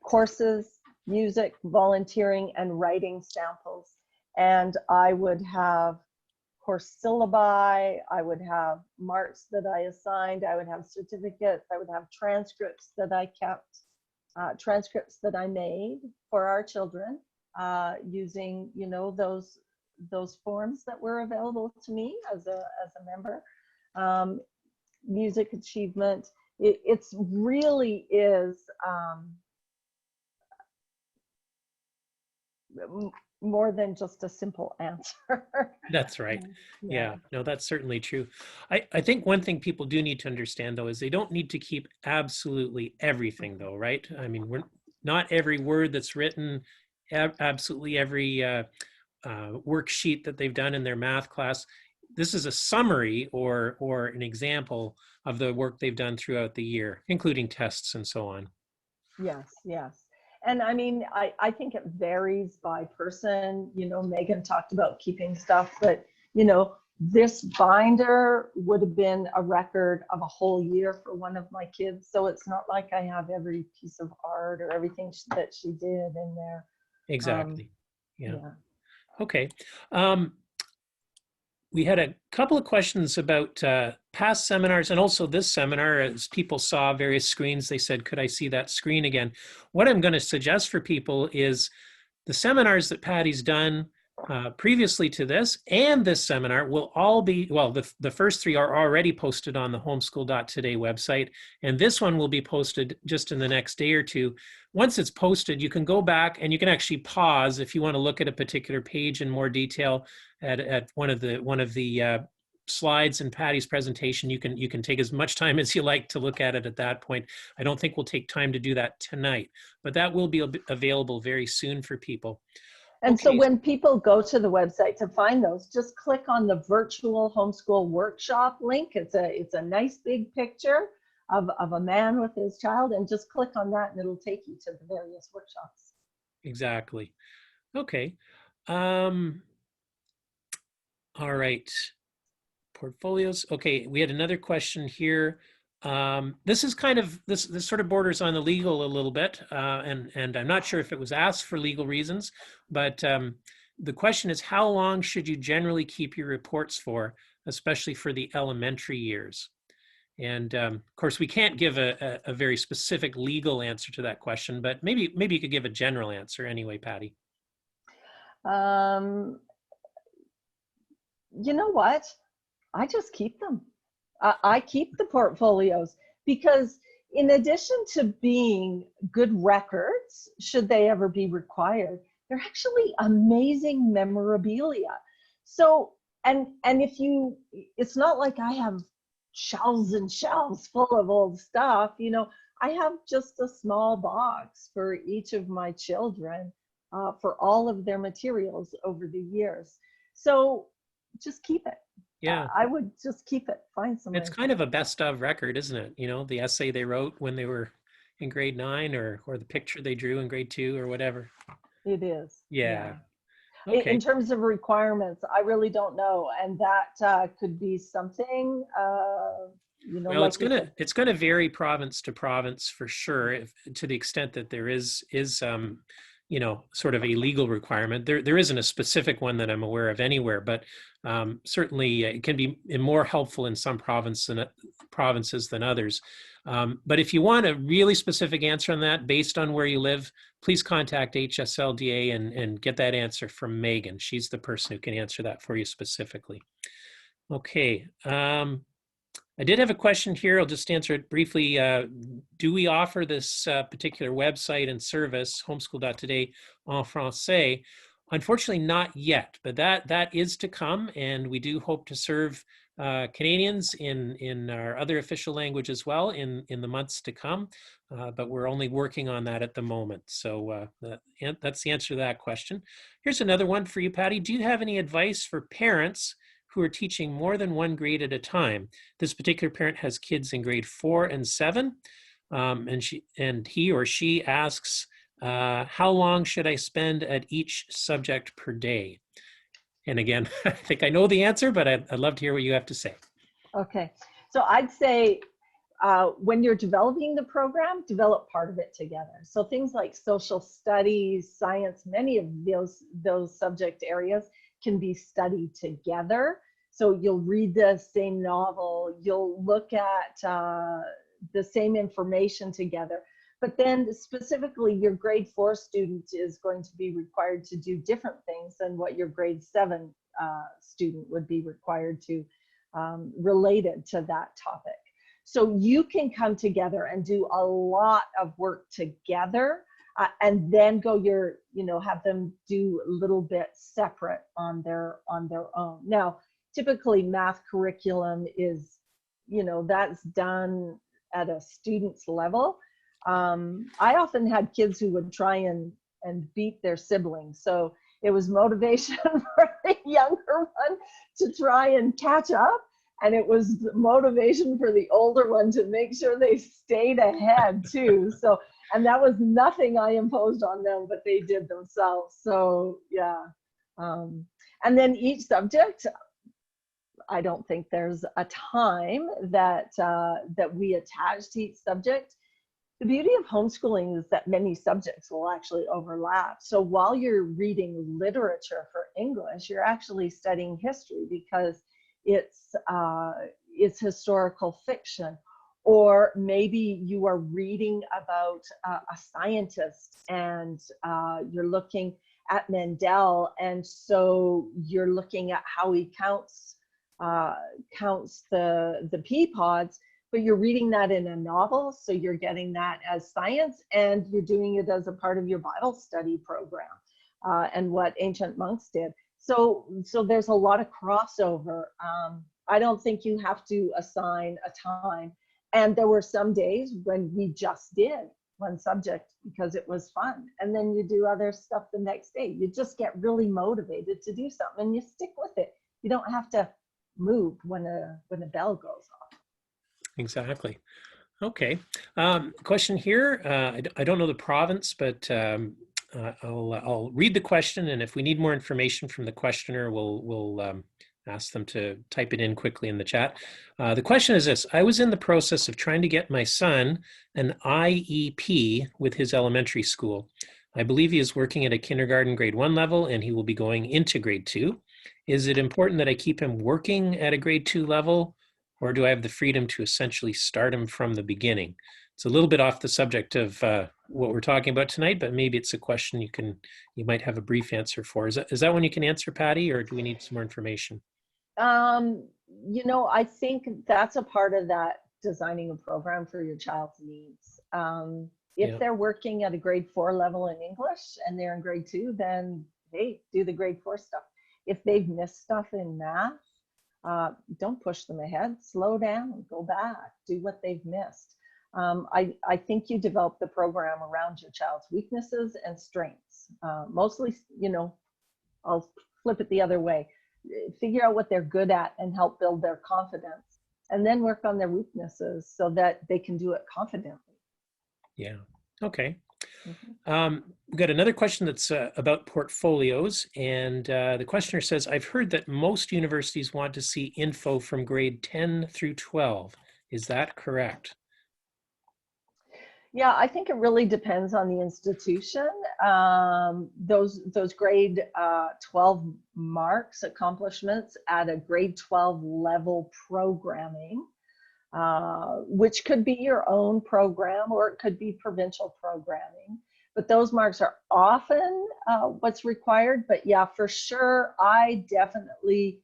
courses, music, volunteering, and writing samples. And I would have course syllabi, I would have marks that I assigned, I would have certificates, I would have transcripts that I kept, transcripts that I made for our children using, you know, those forms that were available to me as a member. Music achievement, it's really is more than just a simple answer. That's right. Yeah, no, that's certainly true. I think one thing people do need to understand, though, is they don't need to keep absolutely everything, though, right? I mean, we're not every word that's written, absolutely every worksheet that they've done in their math class. This is a summary or an example of the work they've done throughout the year, including tests and so on. Yes, yes. And I mean, I think it varies by person. You know, Megan talked about keeping stuff, but, you know, this binder would have been a record of a whole year for one of my kids. So it's not like I have every piece of art or everything that she did in there. Exactly. Yeah. Okay. We had a couple of questions about past seminars and also this seminar. As people saw various screens, they said, could I see that screen again? What I'm going to suggest for people is the seminars that Patty's done previously to this and this seminar will all be, well, the first three are already posted on the Homeschool.today website, and this one will be posted just in the next day or two. Once it's posted, you can go back and you can actually pause if you want to look at a particular page in more detail at one of the slides and Patty's presentation, you can take as much time as you like to look at it at that point. I don't think we'll take time to do that tonight, but that will be available very soon for people. And so Okay. when people go to the website to find those, just click on the virtual homeschool workshop link. It's a nice big picture of a man with his child, and just click on that and it'll take you to the various workshops. Exactly. Okay. All right. Portfolios. Okay, we had another question here. This is kind of, this sort of borders on the legal a little bit, and I'm not sure if it was asked for legal reasons, but the question is, how long should you generally keep your reports for, especially for the elementary years? And of course, we can't give a very specific legal answer to that question, but maybe you could give a general answer anyway, Patty. You know what? I just keep them. I keep the portfolios because in addition to being good records, should they ever be required, they're actually amazing memorabilia. So, and if you, it's not like I have shelves and shelves full of old stuff, you know, I have just a small box for each of my children for all of their materials over the years. So just keep it. Yeah. I would just keep it. Find somewhere. It's kind of a best of record, isn't it? You know, the essay they wrote when they were in grade 9, or the picture they drew in grade 2 or whatever. It is. Yeah. In Okay. terms of requirements, I really don't know, and that could be something. You know, Well, like it's gonna vary province to province for sure, if, to the extent that there is you know, sort of a legal requirement. There isn't a specific one that I'm aware of anywhere, but certainly it can be more helpful in some provinces than others. But if you want a really specific answer on that based on where you live, please contact HSLDA and get that answer from Megen. She's the person who can answer that for you specifically. Okay. I did have a question here. I'll just answer it briefly. Do we offer this particular website and service, homeschool.today, en français? Unfortunately, not yet, but that is to come, and we do hope to serve Canadians in our other official language as well in the months to come, but we're only working on that at the moment. So that's the answer to that question. Here's another one for you, Patty. Do you have any advice for parents who are teaching more than one grade at a time? This particular parent has kids in grade 4 and 7, and he or she asks, how long should I spend at each subject per day? And again, I think I know the answer, but I'd love to hear what you have to say. Okay, so I'd say when you're developing the program, develop part of it together. So things like social studies, science, many of those subject areas can be studied together. So you'll read the same novel, you'll look at the same information together, but then specifically your grade 4 student is going to be required to do different things than what your grade 7 student would be required to related to that topic. So you can come together and do a lot of work together and then go have them do a little bit separate on their own. Now, typically math curriculum is, that's done at a student's level. I often had kids who would try and beat their siblings. So it was motivation for the younger one to try and catch up. And it was motivation for the older one to make sure they stayed ahead too. So, and that was nothing I imposed on them, but they did themselves. So yeah. And then each subject, I don't think there's a time that we attach to each subject. The beauty of homeschooling is that many subjects will actually overlap. So while you're reading literature for English, you're actually studying history because it's historical fiction. Or maybe you are reading about a scientist and you're looking at Mendel, and so you're looking at how he counts the pea pods, but you're reading that in a novel, so you're getting that as science, and you're doing it as a part of your Bible study program, and what ancient monks did. So there's a lot of crossover. I don't think you have to assign a time. And there were some days when we just did one subject because it was fun. And then you do other stuff the next day. You just get really motivated to do something and you stick with it. You don't have to move when a bell goes off. Exactly. Okay. Question here. I don't know the province, but I'll read the question, and if we need more information from the questioner, we'll ask them to type it in quickly in the chat. The question is this: I was in the process of trying to get my son an IEP with his elementary school. I believe he is working at a kindergarten grade 1 level, and he will be going into grade 2. Is it important that I keep him working at a grade 2 level, or do I have the freedom to essentially start him from the beginning? It's a little bit off the subject of what we're talking about tonight, but maybe it's a question you might have a brief answer for. Is that one you can answer, Patty, or do we need some more information? You know, I think that's a part of that designing a program for your child's needs. If they're working at a grade 4 level in English and they're in grade 2, then hey, do the grade 4 stuff. If they've missed stuff in math, don't push them ahead. Slow down, go back, do what they've missed. I think you develop the program around your child's weaknesses and strengths. Mostly, you know, I'll flip it the other way. Figure out what they're good at and help build their confidence, and then work on their weaknesses so that they can do it confidently. Yeah. Okay. We've got another question that's about portfolios, and the questioner says, I've heard that most universities want to see info from grade 10 through 12. Is that correct? Yeah, I think it really depends on the institution. Those grade 12 marks, accomplishments at a grade 12 level programming, which could be your own program or it could be provincial programming. But those marks are often what's required. But yeah, for sure, I definitely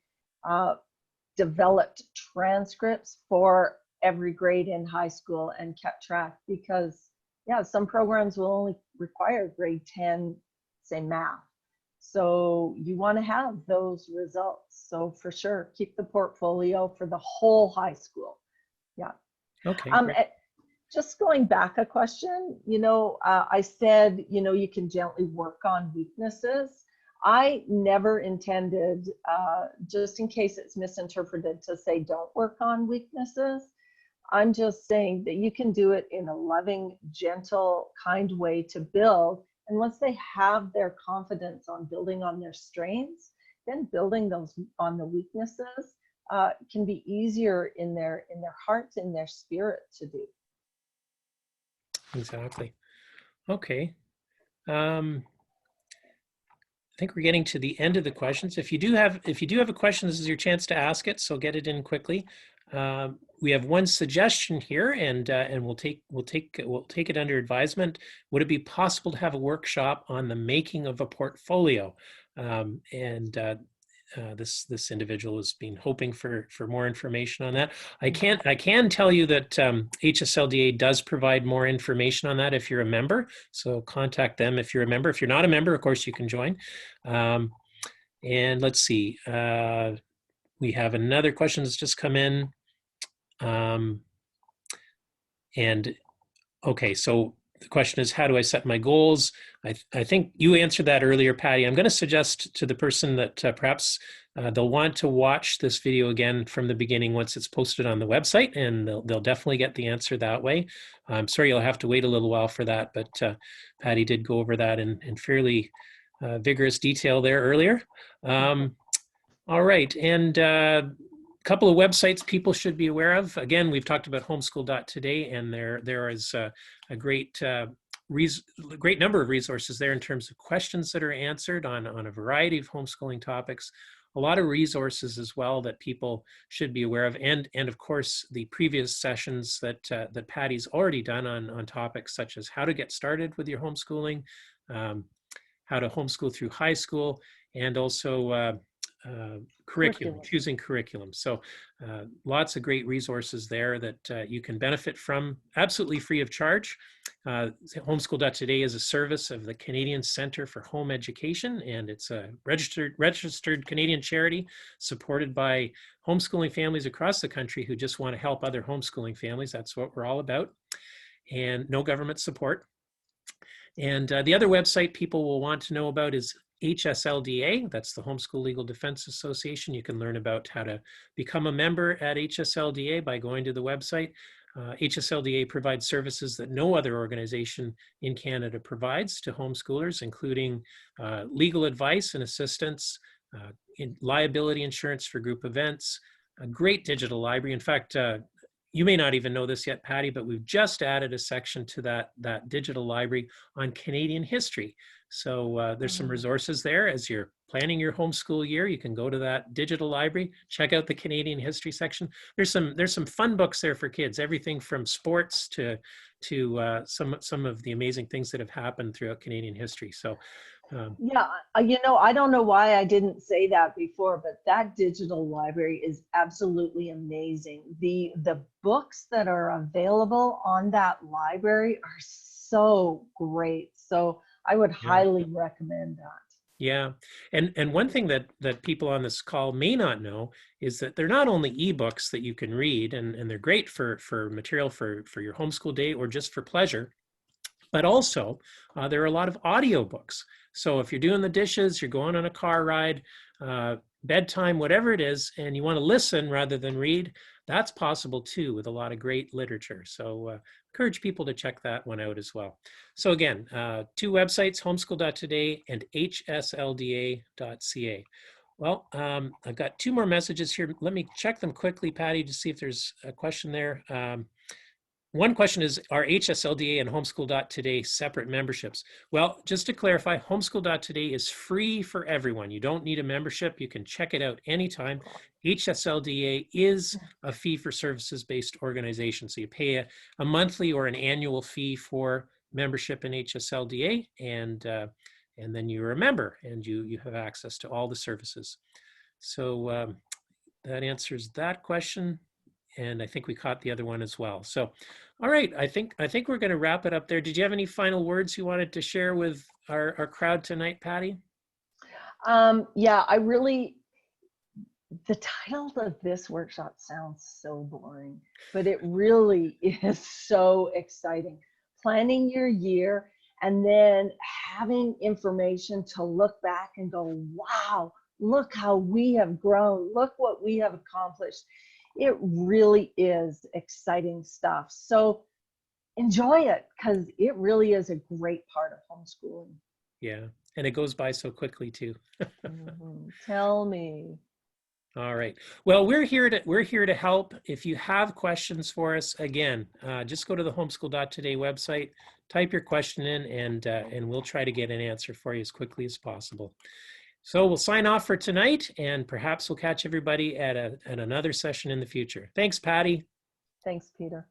developed transcripts for every grade in high school and kept track, because yeah, some programs will only require grade 10, say math. So you want to have those results. So for sure, keep the portfolio for the whole high school. Yeah. Okay. Just going back a question, you know, I said, you know, you can gently work on weaknesses. I never intended, just in case it's misinterpreted, to say don't work on weaknesses. I'm just saying that you can do it in a loving, gentle, kind way to build. And once they have their confidence on building on their strengths, then building those on the weaknesses can be easier in their hearts, in their spirit to do. Exactly. Okay. I think we're getting to the end of the questions. If you do have a question, this is your chance to ask it. So get it in quickly. We have one suggestion here, and we'll take it under advisement. Would it be possible to have a workshop on the making of a portfolio? This individual has been hoping for more information on that. I can tell you that HSLDA does provide more information on that if you're a member. So contact them if you're a member. If you're not a member, of course, you can join. And let's see. We have another question that's just come in. And okay, so the question is, how do I set my goals? I think you answered that earlier, Patty. I'm going to suggest to the person that perhaps they'll want to watch this video again from the beginning once it's posted on the website, and they'll definitely get the answer that way. I'm sorry you'll have to wait a little while for that, but Patty did go over that in fairly vigorous detail there earlier. All right, and couple of websites people should be aware of. Again, we've talked about homeschool.today, and there is a great number of resources there in terms of questions that are answered on a variety of homeschooling topics. A lot of resources as well that people should be aware of, and of course the previous sessions that Patty's already done on topics such as how to get started with your homeschooling, how to homeschool through high school, and also curriculum, choosing curriculum. So lots of great resources there that you can benefit from absolutely free of charge. Homeschool.today is a service of the Canadian Centre for Home Education, and it's a registered Canadian charity supported by homeschooling families across the country who just want to help other homeschooling families. That's what we're all about, and no government support. And the other website people will want to know about is HSLDA. That's the Homeschool Legal Defense Association. You can learn about how to become a member at HSLDA by going to the website. HSLDA provides services that no other organization in Canada provides to homeschoolers, including legal advice and assistance, liability insurance for group events, a great digital library. In fact, you may not even know this yet, Patty, but we've just added a section to that digital library on Canadian history. So there's some resources there as you're planning your homeschool year. You can go to that digital library, check out the Canadian history section. There's some fun books there for kids, everything from sports to some of the amazing things that have happened throughout Canadian history. So yeah, I don't know why I didn't say that before, but that digital library is absolutely amazing. The books that are available on that library are so great. So I would highly recommend that. Yeah, and one thing that people on this call may not know is that they're not only ebooks that you can read, and they're great for material for your homeschool day or just for pleasure, but also there are a lot of audiobooks. So if you're doing the dishes, you're going on a car ride, bedtime, whatever it is, and you want to listen rather than read, that's possible too with a lot of great literature. So encourage people to check that one out as well. So again, two websites, homeschool.today and hslda.ca. Well, I've got two more messages here. Let me check them quickly, Patty, to see if there's a question there. One question is, are HSLDA and Homeschool.today separate memberships? Well, just to clarify, Homeschool.today is free for everyone. You don't need a membership. You can check it out anytime. HSLDA is a fee-for-services-based organization. So you pay a monthly or an annual fee for membership in HSLDA, and then you're a member and you have access to all the services. So that answers that question. And I think we caught the other one as well. So, all right, I think we're going to wrap it up there. Did you have any final words you wanted to share with our crowd tonight, Patty? Yeah, the title of this workshop sounds so boring, but it really is so exciting. Planning your year and then having information to look back and go, wow, look how we have grown. Look what we have accomplished. It really is exciting stuff. So enjoy it, because it really is a great part of homeschooling. Yeah, and it goes by so quickly too. Tell me. All right. Well, we're here to help. If you have questions for us, again, just go to the homeschool.today website, type your question in, and we'll try to get an answer for you as quickly as possible. So we'll sign off for tonight, and perhaps we'll catch everybody at another session in the future. Thanks, Patty. Thanks, Peter.